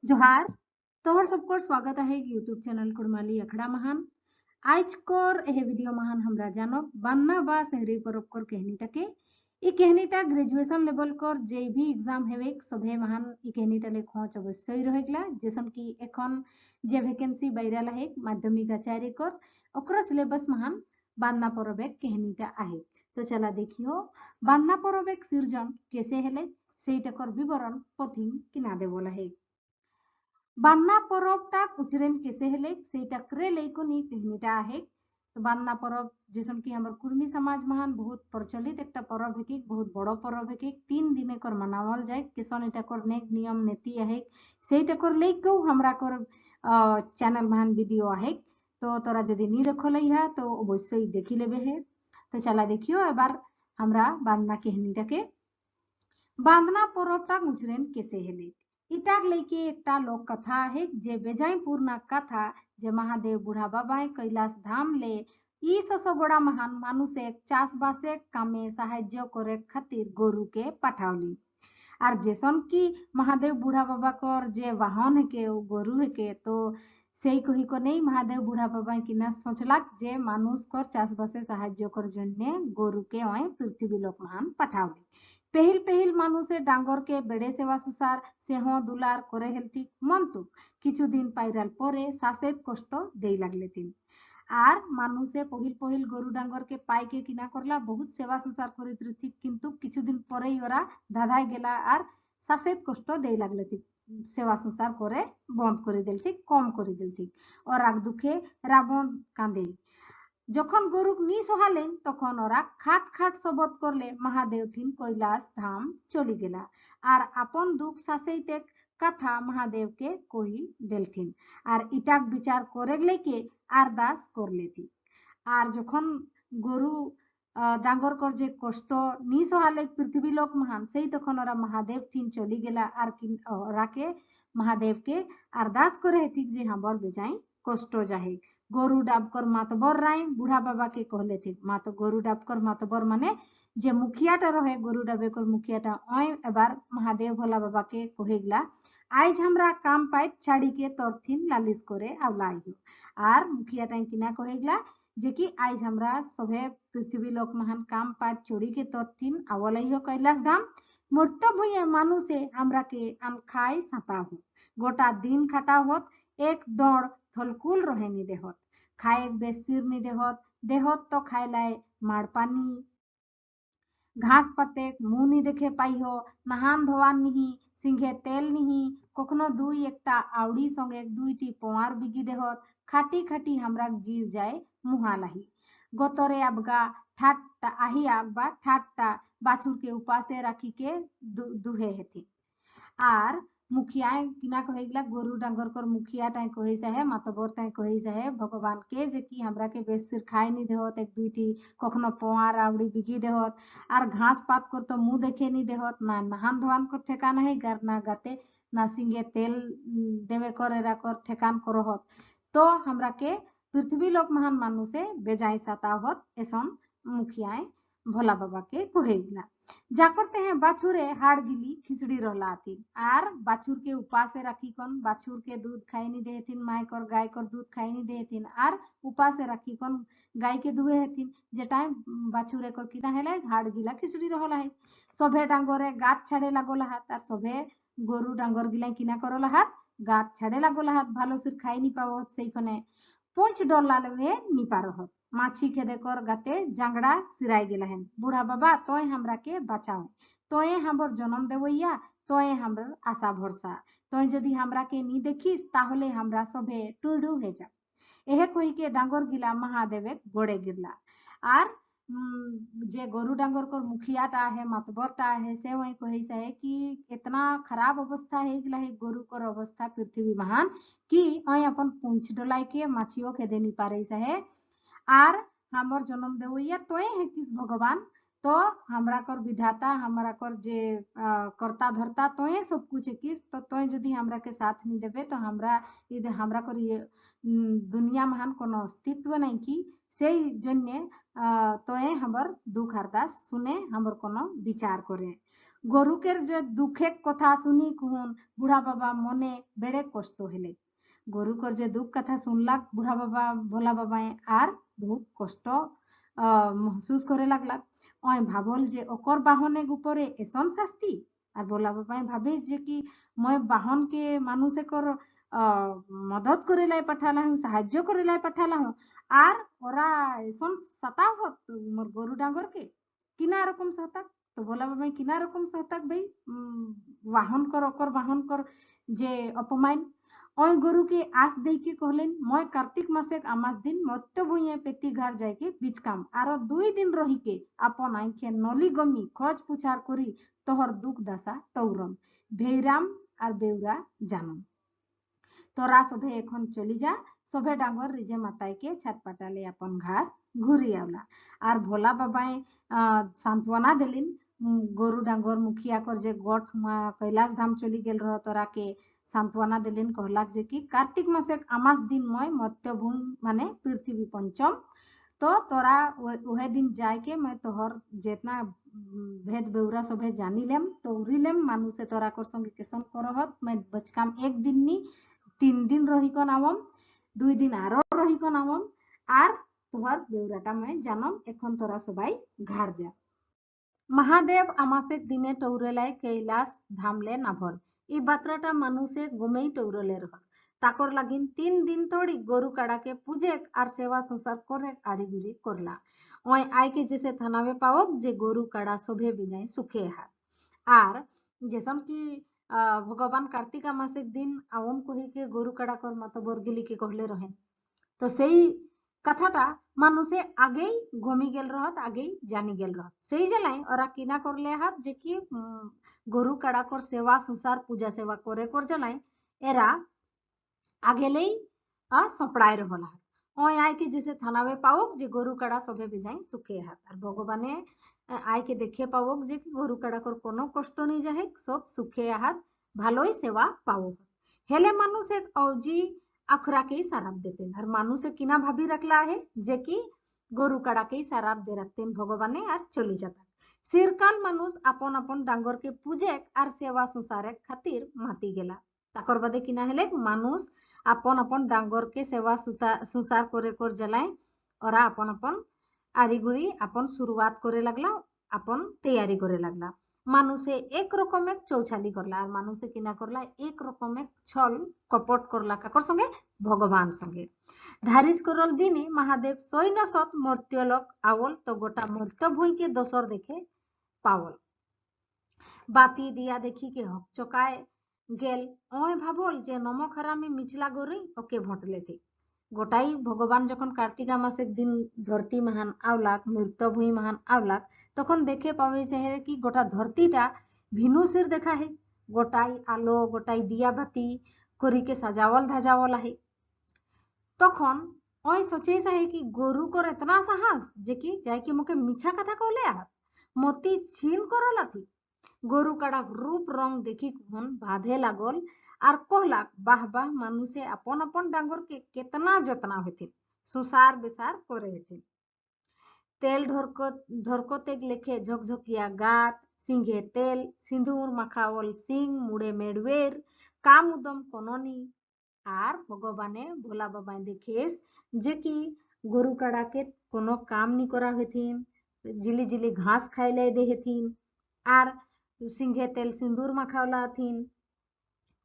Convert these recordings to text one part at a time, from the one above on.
जोहार तोहर सबको स्वागत है यूट्यूब चैनल कुड़माली अखड़ा महान आज कोर एह वीडियो महान हमरा जानो बान्ना बा शहरी परब कोर कहनीटाके ई कहनीटा ग्रेजुएशन लेवल कोर जे भी एग्जाम हेवे सभे महान ई कहनीटा ले खोज अवश्य रहेगला जैसन कि एखन जे वैकेंसी बैरल है माध्यमिक आचार्य कोर ओकरा सिलेबस महान बान्ना परब एक कहनीटा आहे। तो चला देखियो बान्ना परब एक सिरजन कैसे हेले सेइटाकर विवरण पथिन किना देबोला है। बान्ना परबटा उचरेन कैसे हेले सेइटाकरे लैकोनी कहनीटा आहे। तो बान्ना परब जैसन कि हमर कुर्मी समाज महान बहुत प्रचलित एक परब है कि बहुत बड़ो परब है कि 3 दिन कर मनावल जाए केसन एटा कर नेक नियम नीति आहे सेइटा कर लैको हमरा कर चैनल महान वीडियो आहे। तो तोरा जदि नी देखलै है तो अवश्य देखि लेबे है। तो चला देखियो एबार हमरा बान्ना कहनीटाके बांधना परबटा उचरेन कैसे हेले इटाक लेके एकटा लोक कथा है जे बेजाय पूर्ण कथा जे महादेव बुढ़ा बाबाए कैलाश धाम ले ई ससो बड़ा महान मानुष एक चाषबासे कामे साहाय्य करे खातिर गरु के पाठावली और जैसन कि महादेव बुढ़ा बाबा कर जे वाहन है के गरु है के तो সেই কহি নেই महादेव बुढ़ा बाबा किना सोचलाक जे मानुष कर चाषबासे साहाय्य कर जन्य गरुके ओय पृथ्वी लोक महान पाठावली पेहिल पेहिल मानुषे डांगर के बेड़े सेवा सुसार सेहो दुलार करे हेलती मंतु किछु दिन पाइराल परे सासेत कष्ट देई लागले तीन আর মানুষে পহিল পহিল গরু ডাঙ্গরকে পাইকে কিনা করলা বহুত সেবা সুসার করিত রীতি কিন্তু কিছুদিন পরেই ওরা ধাঁধায় গেলা আর শাসেত কষ্ট দেই লাগলে ঠিক সেবা সুসার করে বন্ধ করে দিল ঠিক কম করে দিল ঠিক ওর রাগ দুঃখে রাবণ কাঁদে যখন গরুক নি সোহালেন তখন ওরা খাট খাট শবদ করলে মহাদেव ঠিন কৈলাস ধাম চলি গেলা আর আপন দুঃখ শাসেইতে कथा महादेव के कही दिलथिन और इटाक विचार करे लेके अरदास कर लेती और जखन गरु डांगर कर जे कष्ट नी सहाले पृथ्वी लोक महान से तखन ओरा महादेव ठीन चली गेला और ओरा के महादेव के अरदास करे थी जे हमर बेजाई कष्ट जाहे गरु डाबकर मातबर राय बुढ़ा बाबा के कहले थी मात गरु डाबकर मातबर माने जे मुखियाटा रहे गरु डाबेकर मुखियाटा ओय एबार महादेव भोला बाबा के कहेगला आज हमरा काम पाइट छाड़ी के तोरथिन लालिश करे आवलाइयो और मुखिया टाइम किना कहेगला जे कि आज हमरा सभे पृथ्वी लोक महान काम पाइट छोड़ी के तोरथिन आवलाइयो कैलाश धाम मृत्य भुए मानुषे हमरा के अन खाई साता हो गोटा दिन खाटा होत एक डोड़ थलकुल रहे नी देहत खाए बेसिर नी देहत तो खाए लाए माड़ पानी घास पाते मुँह नी देखे पाई हो नहान धोवान नहीं सिंघे तेल नहीं कखनो दुई एकटा आवड़ी संगे दुईटी पोआर बिगी देहत खाटी खाटी हमरा जीव जाए मुहा लाही गतरे आबगा ठाट्टा आही आबा ठाट्टा बाछुर के उपासे राखी के दुहे हेथी आर मुखिया किना कहेगला गरु डांगर कर मुखिया टाइ कहे है मातबर टाइ कहे है भगवान के जे कि हमरा के बेस सिर खाए नी देहत एक दुईटी कखनो पोआ रावड़ी बिगी देहत और घास पात कर तो मुँह देखे नी देहत ना नहान धोवान कर ठेकाना है घर ना गाते ना सिंगे तेल देवे कर ठेकान करहत तो हमरा के पृथ्वी लोक महान मानुषे बेजाई साता होत ऐसन मुखिया भोला बाबा के कहेगला जा करते हैं बाछुरे हाड़ गिली खिचड़ी रहलाती आर बाछुर के उपासे रखी कन बाछुर के दूध खाई नहीं देथिन माय कर गाय कर दूध खाई नहीं देथिन आर उपासे रखी कन गाय के दुहे हेथिन जे टाइम बाछुरे कर किना हेले हाड़ गिला खिचड़ी रहला है सभे डांगरे गात छाड़े लागोला हाथ आर सभे गरु डांगर गिला किना करला हाथ गात छाड़े लागोला हाथ भालो सिर खाई नहीं पावत सेइखने पोंच डॉलर में नी पारहत माछी खेदे कर गाते जांगड़ा सिराय गेला है बूढ़ा बाबा तोय हमरा के बचाओ तोय हमर जन्म देवैया तोय हमर आशा भरसा तोय जदि हमरा के नी देखिस ताहले हमरा सभे टुडू हे जा एहे कही के डांगर गिला महादेवे गोड़े गिरला आर जे गरु डांगर कर मुखियाटा है मातबरटा है से वही कही है कि इतना खराब अवस्था है गिला है गरु कर अवस्था पृथ्वी महान कि वही अपन पूंछ डोलाई के माछियों के देनी पारे है आर हमर जन्म देवैया तोय है किस भगवान तो हमरा कर विधाता हमरा कर जे कर्ता धरता तोय सब कुछ है किस तो तोय जदि हमरा के साथ नहीं देबे तो हमरा कर ये दुनिया महान कोनो अस्तित्व नहीं की से जन्य तोय हमर दुख अरदास सुने हमर कोनो विचार करे গরুকের যে দুঃখের কথা শুনি কুহন বুড়া বাবা মনে বেড়ে কষ্ট হেলে। গরুকর যে দুঃখ কথা শুনলাক বুড়া বাবা ভোলা বাবায় আর বহুত কষ্ট মহসুস করে লাগলাক। ওই ভাবল যে অকর বাহনে উপরে এসন শাস্তি। আর ভোলা বাবায় ভাবে যে কি মই বাহনকে মানুষ একর মদত করে লাই পাঠালা হুঁ, সাহায্য করে লাই পাঠালা হুঁ, আর ওরা এসন সাতাও হত মোর গরু ডাঙ্গরকে কিনা রকম সাতাক। তো ভোলা বাবাই কিনা রকম সাতাক ভাই বাহন কর অকর বাহন কর যে অপমান। ওই গরুকে আস দেইকে কহলেন মই কার্তিক মাসে আমাস দিন মত্য ভুঁয়ে পেটি ঘর যাইকে বিচকাম আরো 2 দিন রহিকে আপন আইখে নলি গমি খোঁজ পুছার করি তোহর দুঃখ দাসা টৌরম ভেইরাম আর বেউরা জানম। তোরা সভে এখন চলি যা। সভে ডাঙ্গর রিজে মাতাইকে ছাট পাটালে আপন ঘর ঘুরি आवला। আর ভোলা বাবাই সান্ত্বনা দিলেন গরু ডাঙ্গর মুখিয়া কর যে গঠ কৈলাস ধাম চলি গেল রহ তোরাকে সান্ত্বনা দিলেন कहलाक যে কি কার্তিক মাসে আমাস দিন মই মর্ত্যভূম মানে পৃথিবী পঞ্চম। तो तोरा वह दिन जाए के मैं तोहर जितना भेद बेउरा सभे जानी लेम टौरी लेम मानु से तोरा कर संगे केसन करहत मैं बचकाम 1 दिन नी 3 दिन रही को नामम 2 दिन आरो रही को नामम আর তোহর বেউরাটা मैं জানম এখন তোরা সবাই ঘর যা। মহাদেব আমাসেক দিনে টৌরেলায় কৈলাস ধামলে নাভর এই বাত্রাটা মানুষে গমেই টৌরলে রহ তাকর লাগিন 3 দিন তড়ি গরু কাড়াকে পূজে আর সেবা সংসার করে আড়িগুড়ি করলা। ওই আইকে জেসে থানাবে পাওক যে গরু কাড়া সভে বিজায় সুখে হাত। আর যেসন কি ভগবান কার্তিকা মাসের দিন আওম কহিকে গরু কাড়া কর মাতবর গিলিকে কহলে রহেন। তো সেই কথাটা মানুষে আগেই ঘমি গেল রহত আগেই জানি গেল রহত সেই জেলায় ওরা কিনা করলে হাত যে কি গরু কাড়া কর সেবা সংসার পূজা সেবা করে কর জেলায় এরা আগেলেই সপড়ায় রহল হাত। ওই আইকে জেসে থানাবে পাওক যে গরু কাড়া সবে বেজাই সুখে হাত আর ভগবানে আইকে দেখে পাওক যে গরু কাড়া কর কোনো কষ্ট নেই যাহে সব সুখে হাত ভালোই সেবা পাও। হেলে মানুষে औजी अखराकेই साराप देते আর মানুষে কিনা ভাবি রাখলা है যে কি গরু কাড়াকেই সারাপ দে রাখতেন ভগবানে আর চলি যেতেন। চিরকাল মানুষ আপন আপন ডাঙ্গরকে পূজে আর সেবা সংসারে খাতির মাতি গেলা। তাকর বাদে কিনা হেলে মানুষ আপন আপন ডাঙ্গরকে সেবা সংসার করে কর জ্বালায় ওরা আপন আপন আড়িগুড়ি আপন শুরুয়াত করে লাগলা আপন তৈয়ারি করে লাগলা। মানুষে এক রকমের চৌছালি করলা আর মানুষে কিনা করলা এক রকমের ছল কপট করলা কাকর সঙ্গে ভগবান সঙ্গে। ধারিজ করল দিনে মহাদেব সৈন্য সৎ মর্ত্যলোক আওল তো গোটা মর্ত্য ভুঁইকে দোসর দেখে পাওল। বাতি দিয়া দেখিকে হকচকায় গেল ওই ভাবল যে নমক হারামি মিছলা গরি ওকে ভোটলে থি। গোটাই ভগবান যখন কার্তিকা মাসের দিন ধরती মহান आवलाक মৃত্যু ভূমি মহান आवलाक তখন দেখে পাবে যে কি গোটা ধরतीটা ভিনুসির দেখা है গোটাই আলো গোটাই দিয়া বাতি করিকে সাজাওয়াল ধাজাওয়াল है। তখন ওই সোচে চাহে কি গরু কর এতনা সাহস যে কি যাই কি মুখে মিছা কথা কলে আহাত মতি ছিন করলাথি। গরু কাড়াক রূপ রং দেখি কোন বাঁধে লাগল আর কহলাক বাহ বাহ মানুষে আপন আপন ডাঙ্গরকে কেतना যত্না হইতিন সুসার বেসার করে হইতিন। তেল ঢরকতে লেখে ঝকঝকিয়া গাত সিংহে তেল সিঁদুর মাখাওল সিং মুড়ে মেড়বের কাম উদম কননি। আর ভগবানে ভোলা বাবাই দেখিস যে কি গরু কাড়াকে কোনো কাম নি করা হইতিন জিলি জিলি ঘাস খাইলে দে হইতিন আর সিংহে তেল সিঁদুর মাখাওলা হতিন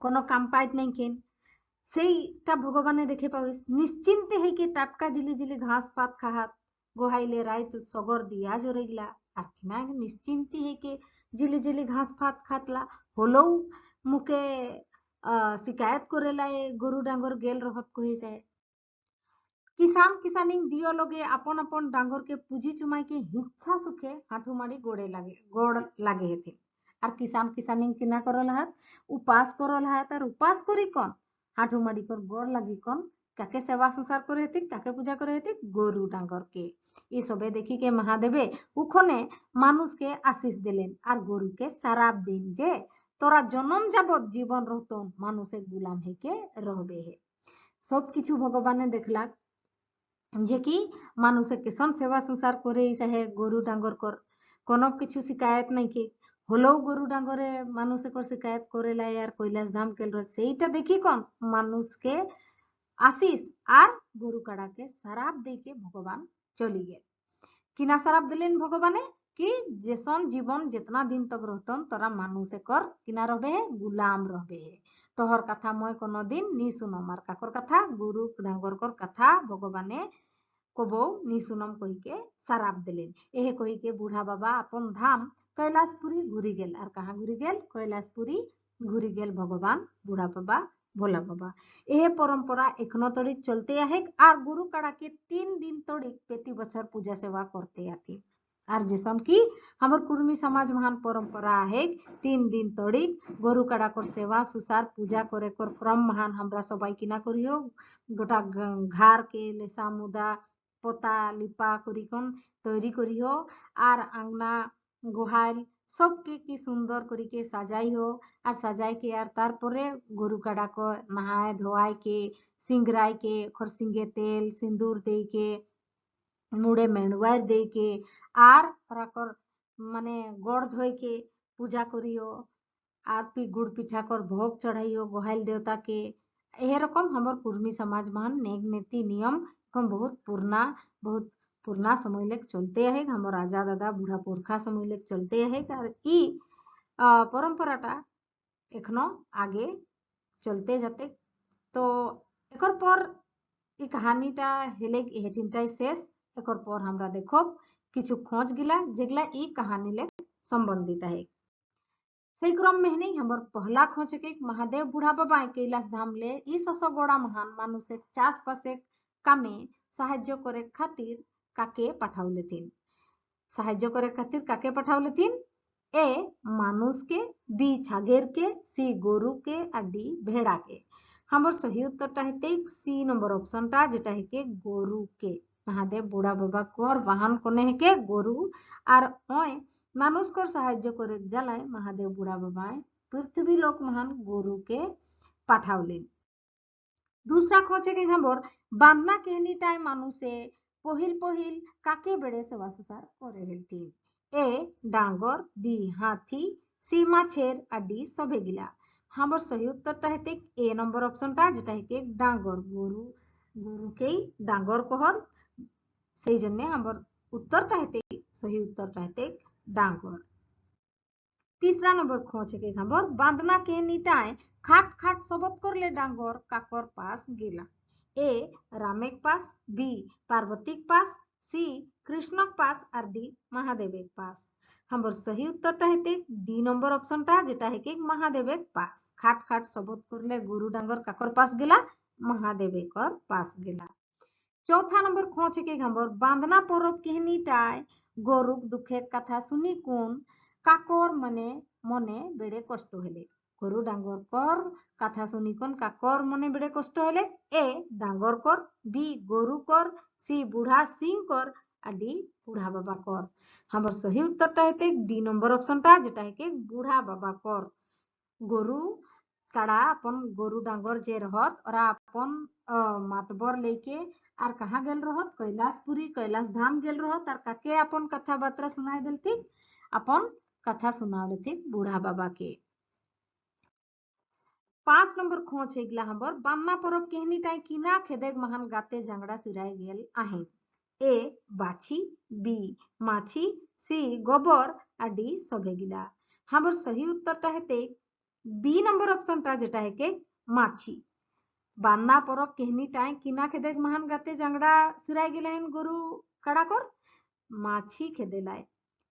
কোনো কাম পাইত নাই কিন সেইটা ভগবানে দেখে পাবিস নিশ্চিন্তে হইকে টাটকা জিলি জিলি ঘাস পাত খাহাত গোহাইলে রাইত সগর দিয়া জরেগলা আর কিনা নিশ্চিন্তি হইকে জিলি জিলি ঘাস পাত খাতলা হলেও মুখে শিকায়ত করে লাই গরু ডাঙ্গর গেল রহত কহি যায়। কিষান কিষানিং দিও লগে আপন আপন ডাঙ্গরকে পুঁজি চুমাইকে হিচ্ছা সুখে হাঁটু মারি গোড় লাগে হেতে। আর কিষান কিষানিং কিনা করল হাত উপাস করল হাত আর উপাস করি কন হাঁটু মারি কর গোড় লাগি কন কাকে সেবা সংসার করে হেতিক কাকে পূজা করে হেতিক গরু ডাঙ্গরকে। এই সবে দেখি কে মহাদেবে উখনে মানুষকে আশিস দিলেন আর গরুকে সারাপ দিন যে তোরা জনম যাবত জীবন রতন মানুষের গুলাম হেকে রহবে হে। সবকিছু ভগবানে দেখলাক যে কি মানুষে কেসন সেবা সংসার করে চাহে গরু ডাঙ্গর কর কোনো কিছু শিকায়ত নাই কি হলেও গরু ডাঙ্গরে মানুষে কর শিকায়ত করে লাই আর কৈলাস ধাম কেল সেইটা দেখি কোন মানুষকে আসিস আর গরু কাড়াকে সারাপ দিকে ভগবান চলি গেল। কিনা সারাপ দিলেন ভগবানে कि जेसन जीवन जितना दिन तक रहतन तोरा मानुष कर किना रहे गुलाम रहे तोहर कथा मैं कोनो दिन नी सुनम और काकर कथा गुरु डांगर कर कथा भगवाने कबो नी सुनम कही के साराप दिलेन। एहे कही के बूढ़ा बाबा अपन धाम कैलाशपुरी घुरी गेल और कहाँ घुरी गेल कैलाशपुरी घुरी गेल भगवान बूढ़ा बाबा भोला बाबा। यह परंपरा एखनो तड़िक चलते है और गुरु काड़ा के 3 दिन तड़िक प्रति बछर पूजा सेवा करते आते और जैसन की हमर कुर्मी समाज महान परंपरा है 3 दिन तड़िक गरु काड़ा कर सेवा सुसार पूजा करे कर क्रम महान हमरा सबाई किना करियो गोटा घार के लेसा मुदा पोता लिपा करिकन तैयारी करियो और आंगना गोहाल सबके की सुंदर करिके साजाई हो और सजाई के और तारपरे गरु काड़ा को नहाय धोआय के सिंगराय के खरसिंगे तेल सिंदूर दे के मुड़े मेणुआर दे के আর ওরাকর মানে গড় ধোয় के पूजा करियो আর पी गुड़ पिठा कर भोग चढ़ाइयो गोहाल देवता के यह रकम हमर कुर्मी समाज मान नेग नीति नियम कम बहुत पुरना समय लेक चलते है हमर राजा दादा बूढ़ा पुरखा समय लेक चलते है और ई परंपराटा एखनो आगे चलते जाते। तो एकर पर ई कहानीटा हेले हेटिनटाई शेष एकर पर हमरा देखो কিছু खोज गिला जेगला ई कहानी ले संबंधित है। সেই क्रम में नहीं हमर पहला खोज के महादेव बूढ़ा बाबा कैलाश धाम ले ई ससगोड़ा महान मानुषे চাষবাসে কামে সাহায্য করে খাতির কাকে পাঠাউলেতিন সাহায্য করে খাতির কাকে পাঠাউলেতিন ए मानुष के बी छागेर के सी गरु के और डी भेड़ा के। हमर सही उत्तरटा हेते सी नंबर ऑप्शनटा जेटा हेके गरु के महादेव बूढ़ा बाबा कोर वाहन कोने हेके गरु और ओय मानुष को साहाय्य करे जालाय महादेव बूढ़ा बाबा पृथ्वी लोक महान गरु के पाठावलेन। दूसरा खोचे के हमर बांधना कहनीटाय मानुषे पहिल पहिल काके बेड़े सेवा सुसार करे हेलती ए डांगर बी हाथी सी माछेर और डी सभे गिला। हमर सही उत्तरटा हेते ए नंबर ऑप्शनटा जेटा हेके डांगर गरु गरु के डांगर कहर সেই জন্য আমার उत्तरটা हेते सही उत्तरটা हेते डांगर। तीसरा नंबर खोज के खबर बांधना के निटाय खाट खाट सबत करले डांगर काकर पास गेला ए रामेक पास बी पार्वतीक पास सी कृष्णक पास और डी महादेवेक पास। हमर सही उत्तरटा हेते डी नंबर ऑप्शनटा जेटा हेके महादेवेक पास खाट खाट सबत करले गुरु डांगर काकर पास गेला महादेवेकर पास गेला। चौथा नंबर खोज के खबर बांधना परब कहनीटाय गरुक दुखेर कथा सुनी कोन काकर मने मने बेड़े कष्ट हेले गरु डांगर कर कथा सुनी कोन काकर मने बेड़े कष्ट हेले ए डांगर कर बी गरु कर सी बूढ़ा सिंह कर और डी बूढ़ा बाबा कर। हमर सही उत्तरटा हेते डी नंबर ऑप्शनटा जेटा हेके बूढ़ा बाबा कर। गरु काड़ा अपन गरु डांगर जे रहत ओरा अपन मातबर लेके और कहाँ गेल रहत कैलाशपुरी कैलाश धाम गेल रहत और काके अपन कथा बात्रा सुनाई देलती अपन कथा सुनावलेती बूढ़ा बाबा के। 5 नंबर खोज हेगला हमर बान्ना परब कहनीटाय किना खेदेग महान गाते जांगड़ा सिराय गेल आहे ए बाछी बी माछी सी गोबर और डी सभे गिला। हमर सही उत्तरटा हेते बी नंबर ऑप्शनटा जेटा हेके माछी। बान्ना परब कहनीटाय किना खेदेग महान गाते जांगड़ा सिराय गेल आहेन गरु काड़ा कर माछी खेदेलाय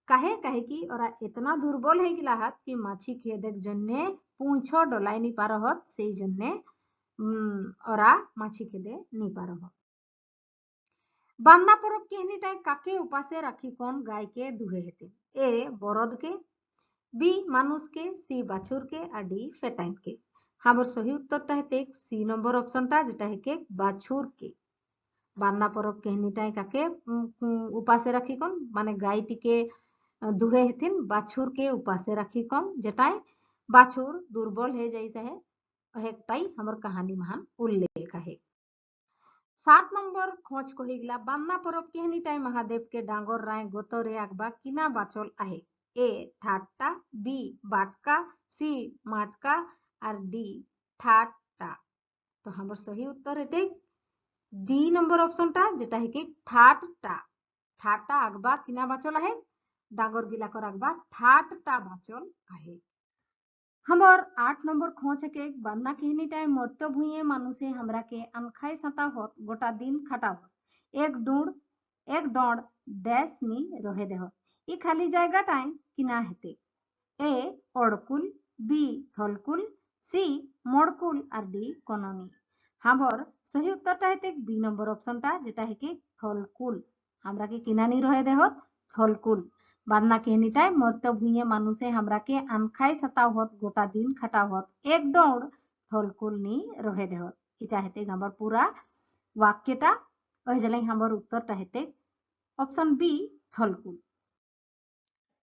काहे काहे कि ओरा इतना दुर्बल है गिला हाथ कि माछी खेदेक जन्ने पूंछो डोलाई नी पारहत सेई जन्ने ओरा माछी खेदे नी पारहत। बान्ना परब कहनीटाय काके उपासे राखी कोन गाय के दुहे हेते ए बरद के बी मानुष के सी बाछुर के और डी फेटाइन के। हमर सही उत्तरटा हेते सी नंबर ऑप्शनटा जेटा हेके बाछुर के। बान्ना परब कहनीटाय काके उपासे राखी कोन माने गायटिके दुहे हेथिन बाछुर के उपासे राखी कोन जेटाय बाछुर दुर्बल है जैसे है एकटाई हमर कहानी महान उल्लेख है। 7 नंबर खोज कहिगला बान्ना परब कहनीटाय महादेव के डांगर राय गोतरे आगबा किना बाचल आहे ए ठाट्टा, बी बाटका, सी माटका और डी ঠাট্টা। তো আমার সহি উত্তর এটাই ডি নম্বর অপশনটা, যেটা है कि ঠাট্টা। ঠাট্টা আগবা কিনা বাচল आहे, डागर गिला कर আগবা ঠাট্টা বাচল आहे। हमर 8 नंबर खोज के बन्ना कहनी टाइम मर्त्य भुइए मानुषे हमरा के अनखाई सता होत गोटा दिन खटा होत एक डोड़ डैश नी रहे देह ई खाली जायगा टाइम किना हेते ए ओड़कुल, बी थलकुल, सी मोड़कुल और डी कोनोनी। हमर सही उत्तरटा हेते बी नंबर ऑप्शनटा, जेटा है कि थलकुल। हमरा के किना नी रहे देह थलकुल। बादना कहनीटाय मर्त्य भुइए मानुषे हमरा के अनखाई सता होत गोटा दिन खटा होत एक डोड़ थलकुल नी रहे देहत। इटा हेते हमर पूरा वाक्यटा ओहि जले हमर उत्तरटा हेते ऑप्शन बी थलकुल।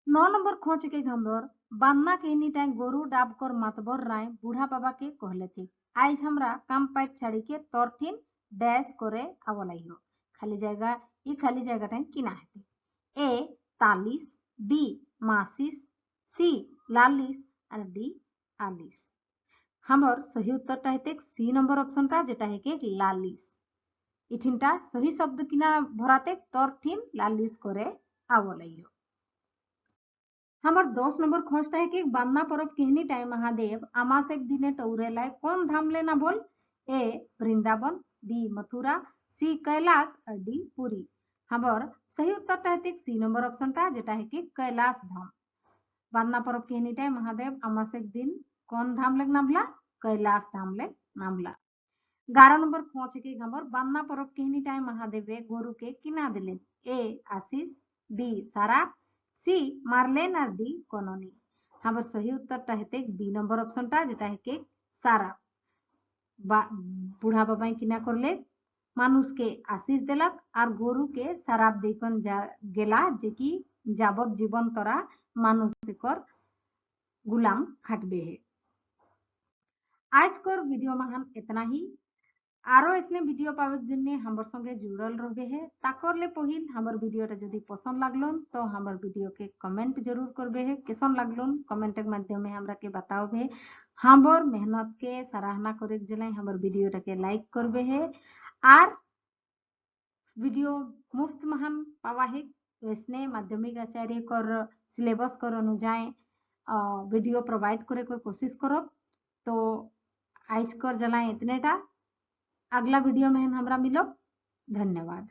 9 नंबर खोज के हमर बान्ना कहनीटाय गोरु डाबकर मातबर राय बूढ़ा बाबा के कहले थी आज हमरा काम पाइट छाड़ी के तोरठिन डैश करे आवलाई हो। खाली जायगा टाइम किना हेते ए तालिस, बी मासिस, सी लालिस और डी आलिस। हमर सही उत्तरटा हेते सी नंबर ऑप्शनटा, जेटा है कि लालिस। इठिनटा सही शब्द किना भराते तोरठिन लालिस करे आवलाइयो। हमर 10 नंबर खोजता है कि बान्ना परब कहनी टाइम महादेव आमास एक दिने टौरेलाय कौन धाम लेना बोल ए वृंदावन, बी मथुरा, सी कैलाश और डी पुरी। हमर सही उत्तरटा हेते सी नंबर ऑप्शनटा, जेटा है कि कैलाश धाम। बान्ना परब कहनी टाइम महादेव आमास एक दिन कौन धाम लेग नामला कैलाश धाम ले नामला। 11 नंबर खोज के हमर बान्ना परब कहनी टाइम महादेवे गोरु के किना दिलेन ए आशीष, बी सारा, सी मारलेन और डी कोनोनी। हमर सही उत्तरटा हेते बी नंबर ऑप्शनटा, जेटा है कि सारा। बूढ़ा बाबाई किना करले मानुष के आशीष देलक और गोरु के शराब देकन गेला जे कि जाबत जीवन तरा मानुष कर गुलाम खाटबे है। आज कर वीडियो महान इतना ही। आरो इसने वीडियो पावे जन्ने हमर संगे जुड़ल रहबे है। ताकरले पहिल हमर वीडियोटा जदि पसंद लागलोन तो हमर वीडियो के कमेंट जरूर करबे है। केसन लागलोन कमेंट के माध्यमे हमरा के बताओबे। हमर मेहनत के सराहना करे जले हमर वीडियोटा के लाइक करबे है। और वीडियो मुफ्त महान पावा है वैसने माध्यमिक आचार्य कर सिलेबस कर अनुजाए वीडियो प्रोवाइड करे कर कोशिश करो। तो आज कर जलाए इतनेटा। अगला वीडियो में हमरा मिलो। धन्यवाद।